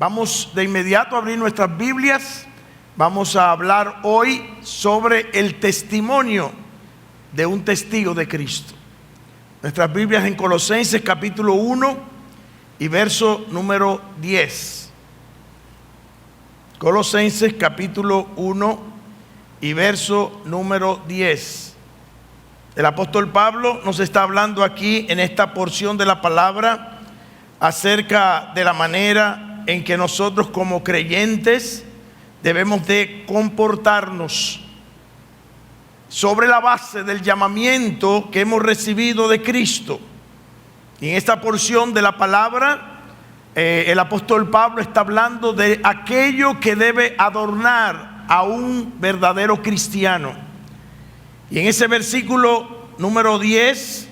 Vamos de inmediato a abrir nuestras Biblias. Vamos a hablar hoy sobre el testimonio de un testigo de Cristo. Nuestras Biblias en Colosenses capítulo 1 y verso número 10. Colosenses capítulo 1 y verso número 10. El apóstol Pablo nos está hablando aquí en esta porción de la palabra acerca de la manera en que nosotros como creyentes debemos de comportarnos sobre la base del llamamiento que hemos recibido de Cristo. Y en esta porción de la palabra, el apóstol Pablo está hablando de aquello que debe adornar a un verdadero cristiano. Y en ese versículo número 10,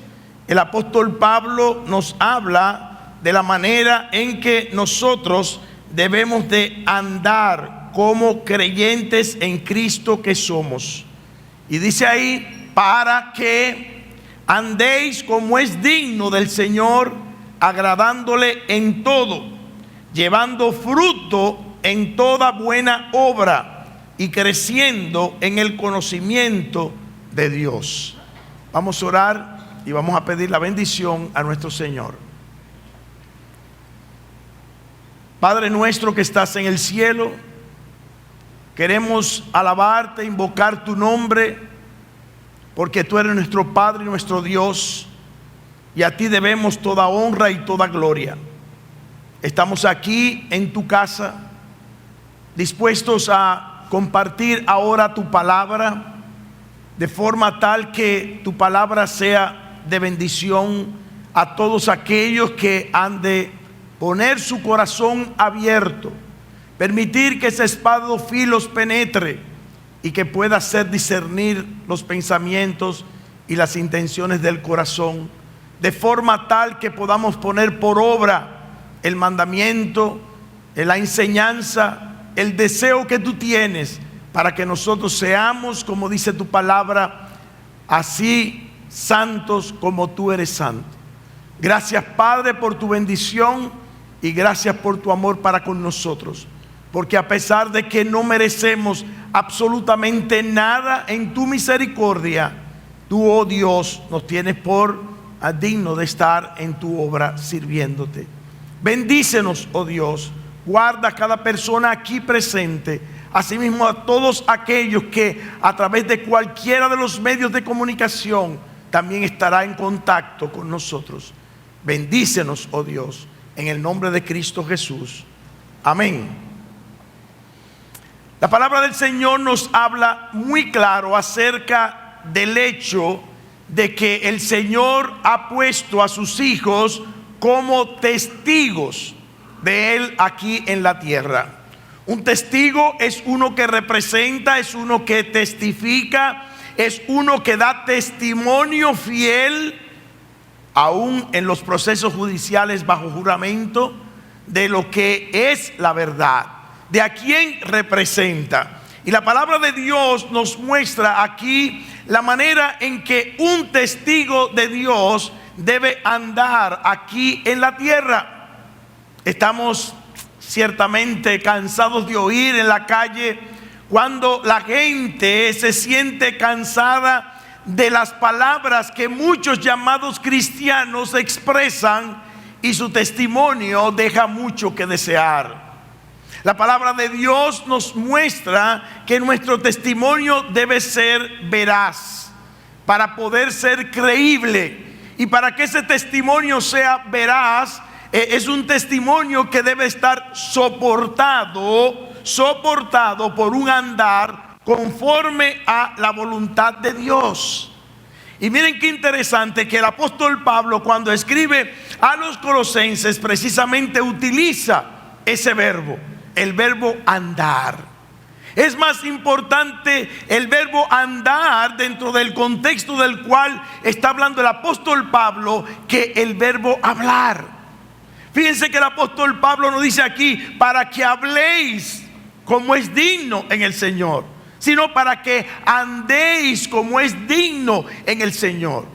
el apóstol Pablo nos habla de la manera en que nosotros debemos de andar como creyentes en Cristo que somos. Y dice ahí, para que andéis como es digno del Señor, agradándole en todo, llevando fruto en toda buena obra y creciendo en el conocimiento de Dios. Vamos a orar y vamos a pedir la bendición a nuestro Señor. Padre nuestro que estás en el cielo, queremos alabarte, invocar tu nombre, porque tú eres nuestro Padre y nuestro Dios, y a ti debemos toda honra y toda gloria. Estamos aquí en tu casa, dispuestos a compartir ahora tu palabra, de forma tal que tu palabra sea de bendición a todos aquellos que han de poner su corazón abierto, permitir que esa espada de dos filos penetre y que pueda hacer discernir los pensamientos y las intenciones del corazón, de forma tal que podamos poner por obra el mandamiento, la enseñanza, el deseo que tú tienes para que nosotros seamos, como dice tu palabra, así santos como tú eres santo. Gracias, Padre, por tu bendición y gracias por tu amor para con nosotros, porque a pesar de que no merecemos absolutamente nada, en tu misericordia, tú, oh Dios, nos tienes por digno de estar en tu obra sirviéndote. Bendícenos, oh Dios, guarda a cada persona aquí presente, asimismo a todos aquellos que a través de cualquiera de los medios de comunicación también estará en contacto con nosotros. Bendícenos, oh Dios, en el nombre de Cristo Jesús. Amén. La palabra del Señor nos habla muy claro acerca del hecho de que el Señor ha puesto a sus hijos como testigos de Él aquí en la tierra. Un testigo es uno que representa, es uno que testifica, es uno que da testimonio fiel, aún en los procesos judiciales bajo juramento, de lo que es la verdad, de a quién representa. Y la palabra de Dios nos muestra aquí la manera en que un testigo de Dios debe andar aquí en la tierra. Estamos ciertamente cansados de oír en la calle cuando la gente se siente cansada de las palabras que muchos llamados cristianos expresan y su testimonio deja mucho que desear. La palabra de Dios nos muestra que nuestro testimonio debe ser veraz para poder ser creíble, y para que ese testimonio sea veraz es un testimonio que debe estar soportado por un andar conforme a la voluntad de Dios. Y miren qué interesante que el apóstol Pablo, cuando escribe a los colosenses, precisamente utiliza ese verbo, el verbo andar. Es más importante el verbo andar dentro del contexto del cual está hablando el apóstol Pablo que el verbo hablar. Fíjense que el apóstol Pablo nos dice aquí, para que habléis como es digno en el Señor, sino para que andéis como es digno en el Señor.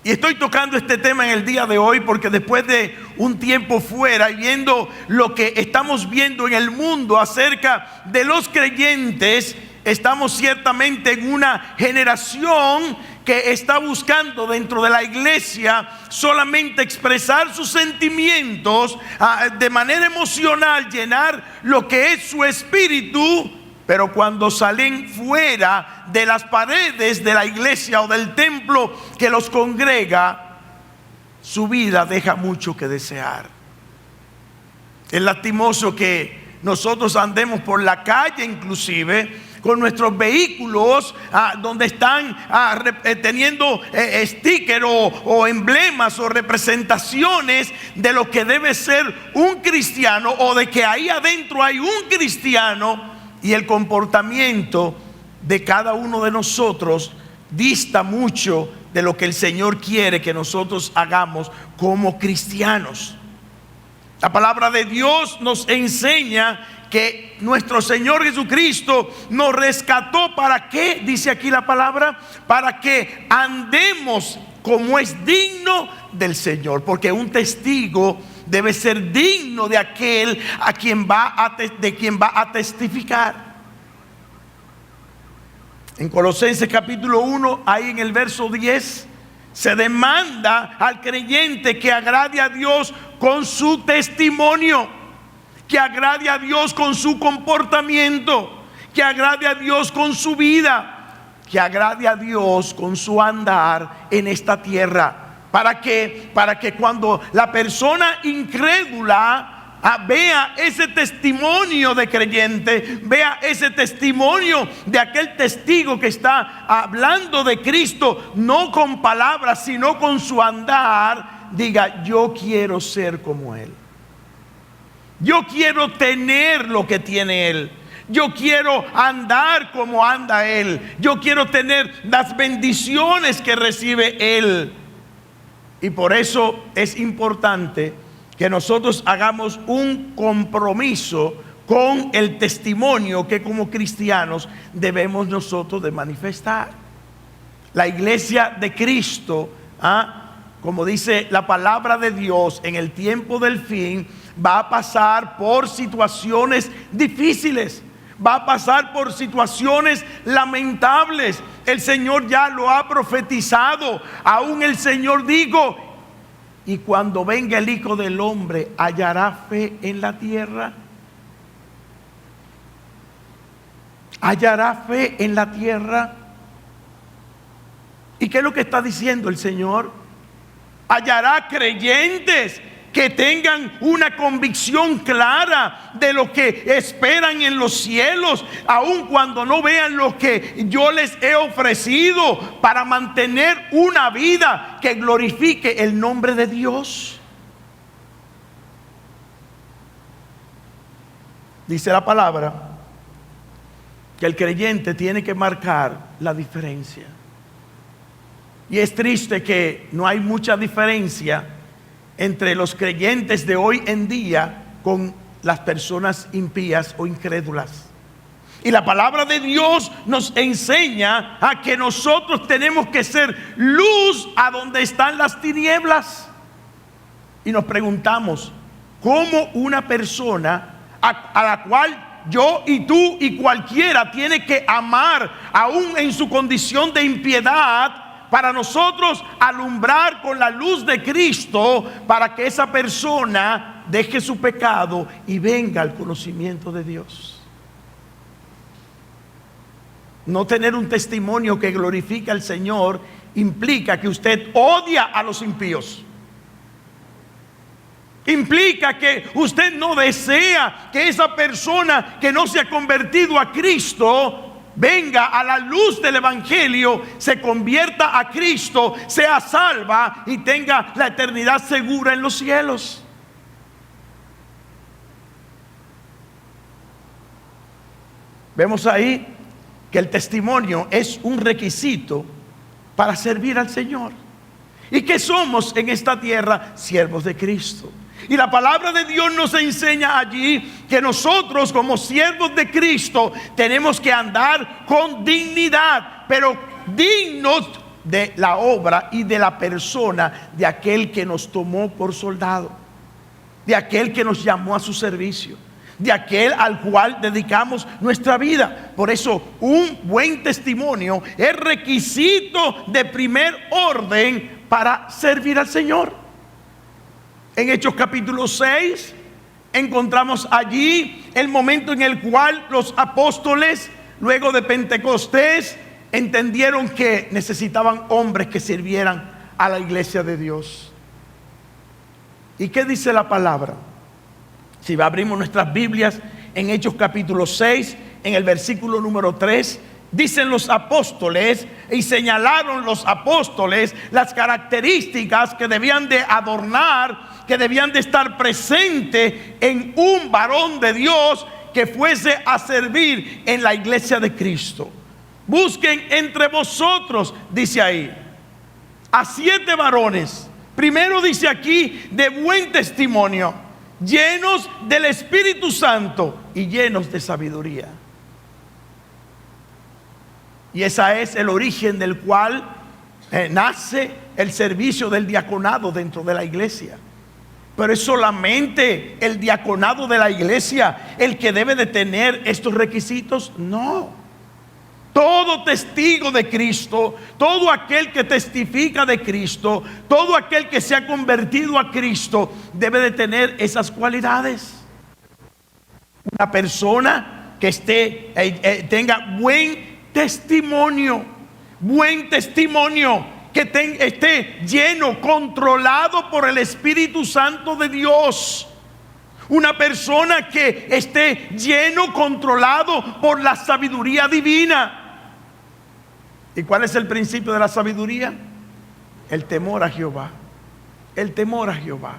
Y estoy tocando este tema en el día de hoy porque después de un tiempo fuera y viendo lo que estamos viendo en el mundo acerca de los creyentes, estamos ciertamente en una generación que está buscando dentro de la iglesia solamente expresar sus sentimientos de manera emocional, llenar lo que es su espíritu. Pero cuando salen fuera de las paredes de la iglesia o del templo que los congrega, su vida deja mucho que desear. Es lastimoso que nosotros andemos por la calle inclusive con nuestros vehículos donde están teniendo stickers o emblemas o representaciones de lo que debe ser un cristiano, o de que ahí adentro hay un cristiano. Y el comportamiento de cada uno de nosotros dista mucho de lo que el Señor quiere que nosotros hagamos como cristianos. La palabra de Dios nos enseña que nuestro Señor Jesucristo nos rescató. ¿Para qué? Dice aquí la palabra: para que andemos como es digno del Señor. Porque un testigo debe ser digno de aquel de quien va a testificar. En Colosenses capítulo 1, ahí en el verso 10, se demanda al creyente que agrade a Dios con su testimonio, que agrade a Dios con su comportamiento, que agrade a Dios con su vida, que agrade a Dios con su andar en esta tierra. ¿Para qué? Para que cuando la persona incrédula vea ese testimonio de creyente, vea ese testimonio de aquel testigo que está hablando de Cristo, no con palabras, sino con su andar, diga: yo quiero ser como Él. Yo quiero tener lo que tiene Él. Yo quiero andar como anda Él. Yo quiero tener las bendiciones que recibe Él. Y por eso es importante que nosotros hagamos un compromiso con el testimonio que como cristianos debemos nosotros de manifestar. La iglesia de Cristo, como dice la palabra de Dios, en el tiempo del fin va a pasar por situaciones difíciles, va a pasar por situaciones lamentables. El Señor ya lo ha profetizado. Aún el Señor dijo: y cuando venga el Hijo del Hombre, ¿hallará fe en la tierra? ¿Hallará fe en la tierra? ¿Y qué es lo que está diciendo el Señor? ¿Hallará creyentes que tengan una convicción clara de lo que esperan en los cielos, aun cuando no vean lo que yo les he ofrecido, para mantener una vida que glorifique el nombre de Dios? Dice la palabra que el creyente tiene que marcar la diferencia. Y es triste que no hay mucha diferencia entre los creyentes de hoy en día con las personas impías o incrédulas. Y la palabra de Dios nos enseña a que nosotros tenemos que ser luz a donde están las tinieblas. Y nos preguntamos: ¿cómo una persona a la cual yo y tú y cualquiera tiene que amar aún en su condición de impiedad, para nosotros alumbrar con la luz de Cristo, para que esa persona deje su pecado y venga al conocimiento de Dios? No tener un testimonio que glorifica al Señor implica que usted odia a los impíos. Implica que usted no desea que esa persona que no se ha convertido a Cristo venga a la luz del Evangelio, se convierta a Cristo, sea salva y tenga la eternidad segura en los cielos. Vemos ahí que el testimonio es un requisito para servir al Señor. ¿Y qué somos en esta tierra? Siervos de Cristo. Y la palabra de Dios nos enseña allí que nosotros, como siervos de Cristo, tenemos que andar con dignidad, pero dignos de la obra y de la persona de aquel que nos tomó por soldado, de aquel que nos llamó a su servicio, de aquel al cual dedicamos nuestra vida. Por eso un buen testimonio es requisito de primer orden para servir al Señor. En Hechos capítulo 6 encontramos allí el momento en el cual los apóstoles, luego de Pentecostés, entendieron que necesitaban hombres que sirvieran a la iglesia de Dios. ¿Y qué dice la palabra? Si abrimos nuestras Biblias en Hechos capítulo 6, en el versículo número 3, dicen los apóstoles, y señalaron los apóstoles las características que debían de adornar, que debían de estar presentes en un varón de Dios que fuese a servir en la iglesia de Cristo. Busquen entre vosotros, dice ahí, a 7 varones. Primero dice aquí, de buen testimonio, llenos del Espíritu Santo y llenos de sabiduría. Y ese es el origen del cual nace el servicio del diaconado dentro de la iglesia. Pero es solamente el diaconado de la iglesia el que debe de tener estos requisitos. No. Todo testigo de Cristo, todo aquel que testifica de Cristo, todo aquel que se ha convertido a Cristo debe de tener esas cualidades. Una persona que tenga buen testimonio, que esté lleno, controlado por el Espíritu Santo de Dios. Una persona que esté lleno, controlado por la sabiduría divina. ¿Y cuál es el principio de la sabiduría? El temor a Jehová. El temor a Jehová.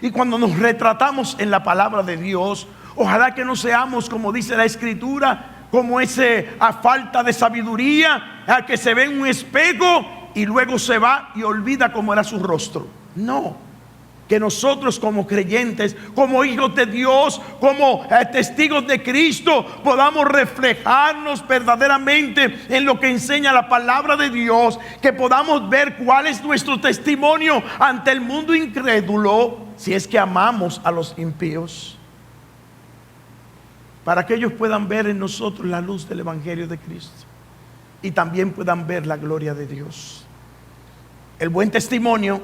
Y cuando nos retratamos en la palabra de Dios, ojalá que no seamos, como dice la Escritura, como ese a falta de sabiduría, a que se ve en un espejo y luego se va y olvida cómo era su rostro. No, que nosotros como creyentes, como hijos de Dios, como testigos de Cristo, podamos reflejarnos verdaderamente en lo que enseña la palabra de Dios, que podamos ver cuál es nuestro testimonio ante el mundo incrédulo, si es que amamos a los impíos, para que ellos puedan ver en nosotros la luz del Evangelio de Cristo y también puedan ver la gloria de Dios. El buen testimonio,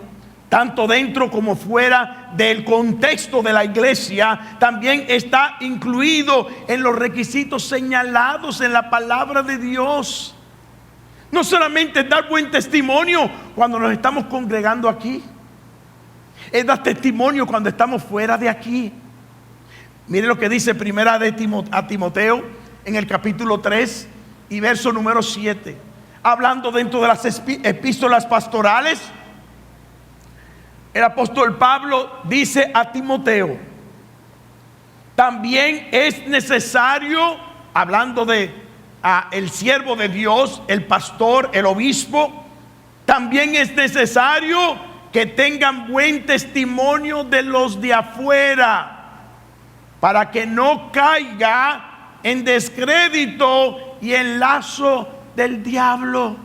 tanto dentro como fuera del contexto de la iglesia, también está incluido en los requisitos señalados en la palabra de Dios. No solamente dar buen testimonio cuando nos estamos congregando aquí, es dar testimonio cuando estamos fuera de aquí. Mire lo que dice primera de Timoteo en el capítulo 3 y verso número 7, hablando dentro de las epístolas pastorales. El apóstol Pablo dice a Timoteo: también es necesario, hablando de el siervo de Dios, el pastor, el obispo, también es necesario que tengan buen testimonio de los de afuera, para que no caiga en descrédito y en lazo del diablo.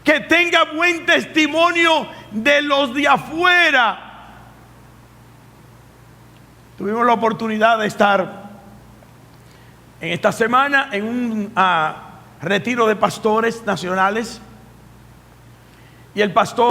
Que tenga buen testimonio de los de afuera. Tuvimos la oportunidad de estar en esta semana en un retiro de pastores nacionales, y el pastor